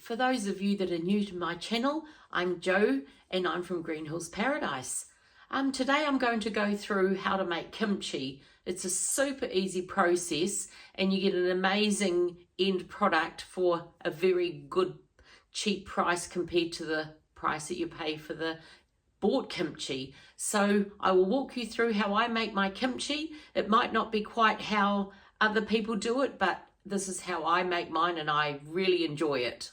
For those of you that are new to my channel, I'm Jo and I'm from Greenhills Paradise. Today I'm going to go through how to make kimchi. It's a super easy process and you get an amazing end product for a very good cheap price compared to the price that you pay for the bought kimchi. So I will walk you through how I make my kimchi. It might not be quite how other people do it, but this is how I make mine and I really enjoy it.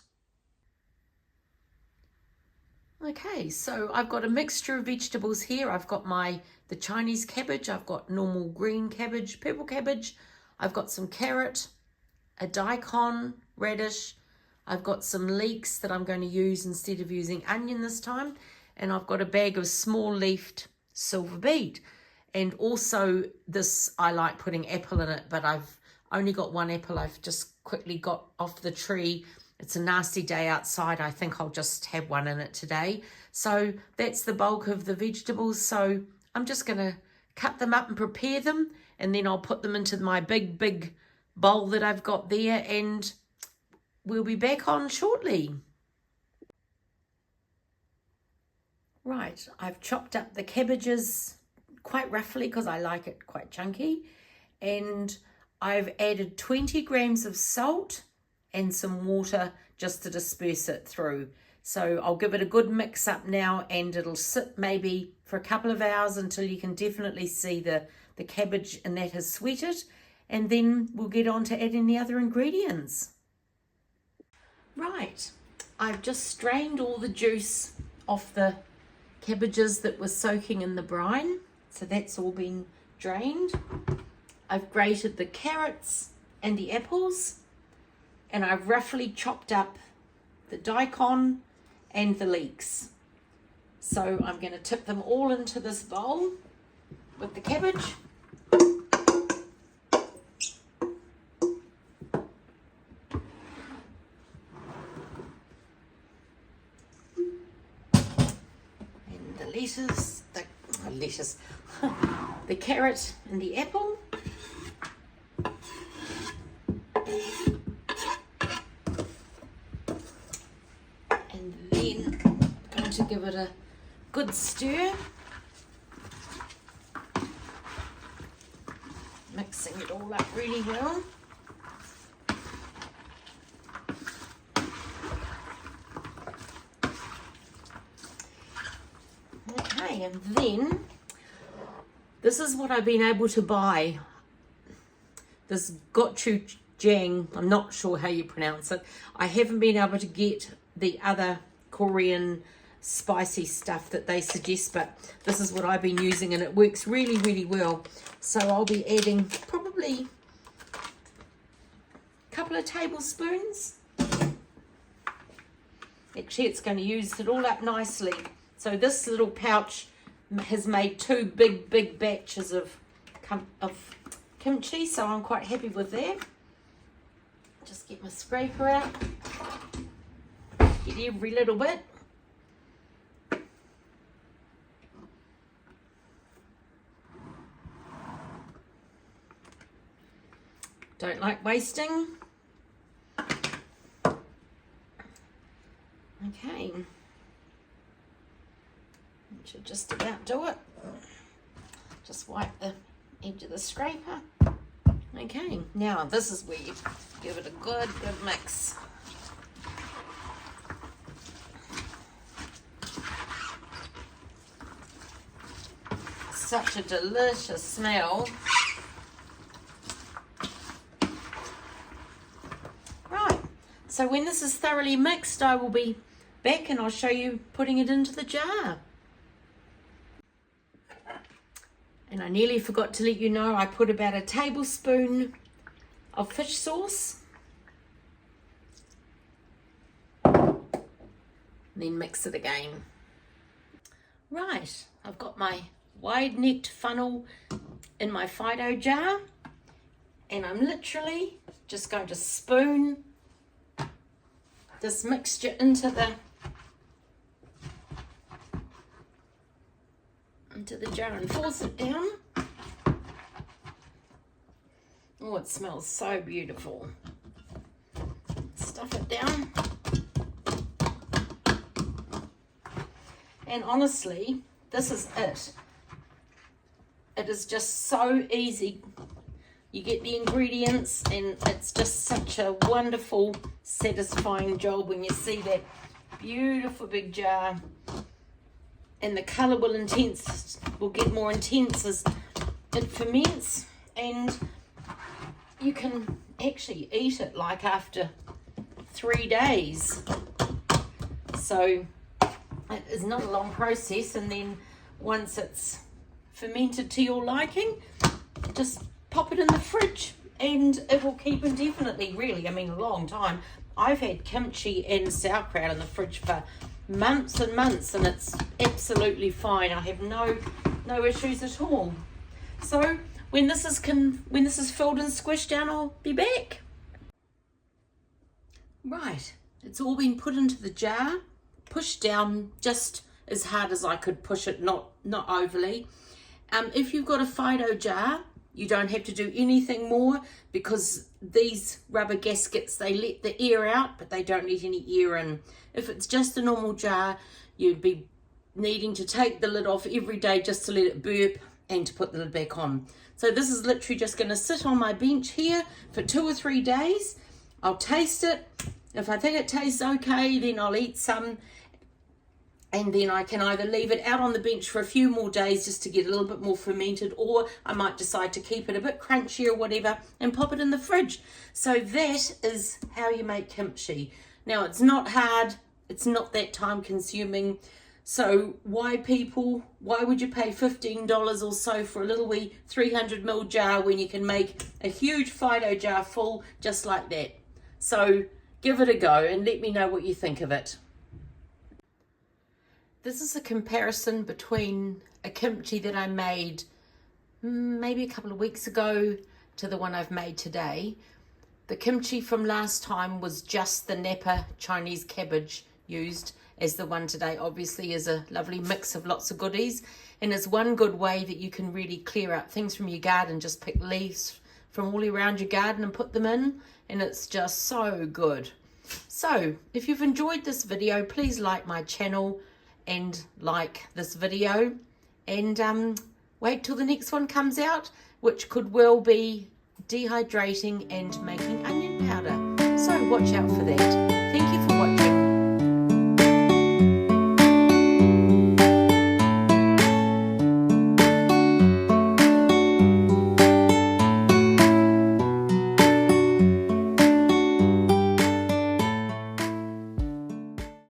Okay, so I've got a mixture of vegetables here. I've got the Chinese cabbage, I've got normal green cabbage, purple cabbage, I've got some carrot, a daikon, radish, I've got some leeks that I'm going to use instead of using onion this time, and I've got a bag of small leafed silver beet. And also this, I like putting apple in it, but I've only got one apple I've just quickly got off the tree. It's a nasty day outside. I think I'll just have one in it today. So that's the bulk of the vegetables. So I'm just going to cut them up and prepare them, and then I'll put them into my big bowl that I've got there, and we'll be back on shortly. Right, I've chopped up the cabbages quite roughly because I like it quite chunky, and I've added 20 grams of salt and some water just to disperse it through. So I'll give it a good mix up now, and it'll sit maybe for a couple of hours until you can definitely see the cabbage and that has sweated, and then we'll get on to adding the other ingredients. Right, I've just strained all the juice off the cabbages that were soaking in the brine, so that's all been drained. I've grated the carrots and the apples, and I've roughly chopped up the daikon and the leeks. So I'm going to tip them all into this bowl with the cabbage. And the lettuce, the carrot and the apple. And then I'm going to give it a good stir, mixing it all up really well. Okay, and then this is what I've been able to buy. This gochujang, I'm not sure how you pronounce it. I haven't been able to get the other Korean spicy stuff that they suggest, but this is what I've been using and it works really well. So I'll be adding probably a couple of tablespoons. Actually, it's going to use it all up nicely. So this little pouch has made two big batches of kimchi, so I'm quite happy with that. Just get my scraper out, get every little bit. Don't like wasting. Okay, should just about do it. Just wipe the edge of the scraper. Okay, now this is where you give it a good mix. Such a delicious smell. Right, so when this is thoroughly mixed, I will be back and I'll show you putting it into the jar. And I nearly forgot to let you know, I put about a tablespoon of fish sauce. Then mix it again. Right, I've got my wide-necked funnel in my Fido jar, and I'm literally just going to spoon this mixture into the jar and force it down. Oh, it smells so beautiful. Stuff it down. And honestly, this is it. It is just so easy. You get the ingredients and it's just such a wonderful, satisfying job when you see that beautiful big jar. And the colour will get more intense as it ferments, and you can actually eat it like after 3 days. So it is not a long process, and then once it's fermented to your liking, just pop it in the fridge and it will keep indefinitely, really. I mean, a long time. I've had kimchi and sauerkraut in the fridge for months and months, and it's absolutely fine. I have no issues at all. So when this is filled and squished down, I'll be back. Right, it's all been put into the jar, pushed down just as hard as I could push it, not overly. If you've got a Fido jar, you don't have to do anything more, because these rubber gaskets, they let the air out, but they don't let any air in. If it's just a normal jar, you'd be needing to take the lid off every day just to let it burp and to put the lid back on. So this is literally just going to sit on my bench here for 2 or 3 days. I'll taste it. If I think it tastes okay, then I'll eat some. And then I can either leave it out on the bench for a few more days just to get a little bit more fermented, or I might decide to keep it a bit crunchy or whatever and pop it in the fridge. So that is how you make kimchi. Now, it's not hard. It's not that time consuming. So why would you pay $15 or so for a little wee 300ml jar when you can make a huge Fido jar full just like that? So give it a go and let me know what you think of it. This is a comparison between a kimchi that I made maybe a couple of weeks ago to the one I've made today. The kimchi from last time was just the Napa Chinese cabbage used, as the one today obviously is a lovely mix of lots of goodies, and it's one good way that you can really clear out things from your garden. Just pick leaves from all around your garden and put them in, and it's just so good. So if you've enjoyed this video, please like my channel and like this video, and wait till the next one comes out, which could well be dehydrating and making onion powder. So watch out for that. Thank you for watching.